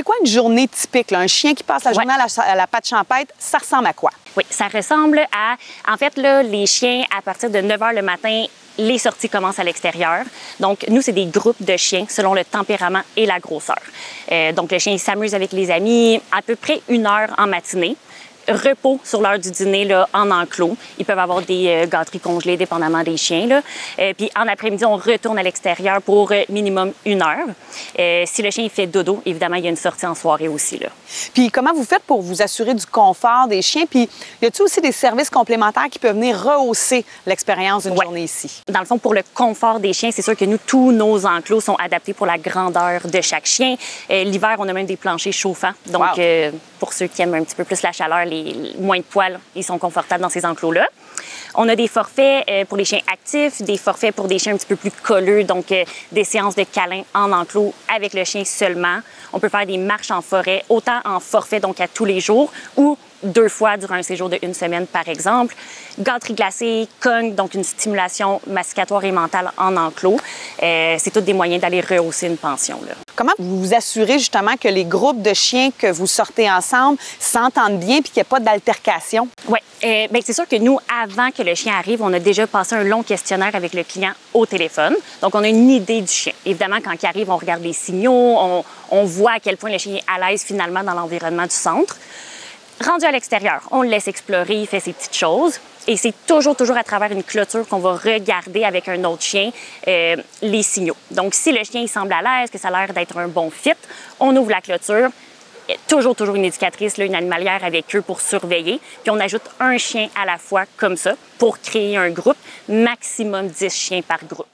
C'est quoi une journée typique, là? Un chien qui passe la journée à la patte champêtre, ça ressemble à quoi? Oui, ça ressemble à... En fait, là, les chiens, à partir de 9 h le matin, les sorties commencent à l'extérieur. Donc, nous, c'est des groupes de chiens selon le tempérament et la grosseur. Donc, le chien s'amuse avec les amis à peu près 1 heure en matinée. Repos sur l'heure du dîner là, en enclos. Ils peuvent avoir des gâteries congelées, dépendamment des chiens. Là. Puis en après-midi, on retourne à l'extérieur pour minimum 1 heure. Si le chien il fait dodo, évidemment, il y a une sortie en soirée aussi. Là. Puis comment vous faites pour vous assurer du confort des chiens? Puis y a-t-il aussi des services complémentaires qui peuvent venir rehausser l'expérience d'une journée ici? Dans le fond, pour le confort des chiens, c'est sûr que nous, tous nos enclos sont adaptés pour la grandeur de chaque chien. L'hiver, on a même des planchers chauffants. Donc, pour ceux qui aiment un petit peu plus la chaleur, moins de poils, ils sont confortables dans ces enclos-là. On a des forfaits pour les chiens actifs, des forfaits pour des chiens un petit peu plus colleux, donc des séances de câlins en enclos avec le chien seulement. On peut faire des marches en forêt, autant en forfait, donc à tous les jours, ou 2 fois durant un séjour de 1 semaine, par exemple. Gâterie glacée, cogne, donc une stimulation masticatoire et mentale en enclos. C'est tous des moyens d'aller rehausser une pension. Là. Comment vous vous assurez justement que les groupes de chiens que vous sortez ensemble s'entendent bien et qu'il n'y ait pas d'altercation? Oui. Bien, c'est sûr que nous, avant que le chien arrive, on a déjà passé un long questionnaire avec le client au téléphone. Donc, on a une idée du chien. Évidemment, quand il arrive, on regarde les signaux, on voit à quel point le chien est à l'aise finalement dans l'environnement du centre. Rendu à l'extérieur, on le laisse explorer, il fait ses petites choses. Et c'est toujours à travers une clôture qu'on va regarder avec un autre chien les signaux. Donc, si le chien il semble à l'aise, que ça a l'air d'être un bon fit, on ouvre la clôture. Toujours une éducatrice, là, une animalière avec eux pour surveiller. Puis on ajoute un chien à la fois comme ça pour créer un groupe, maximum 10 chiens par groupe.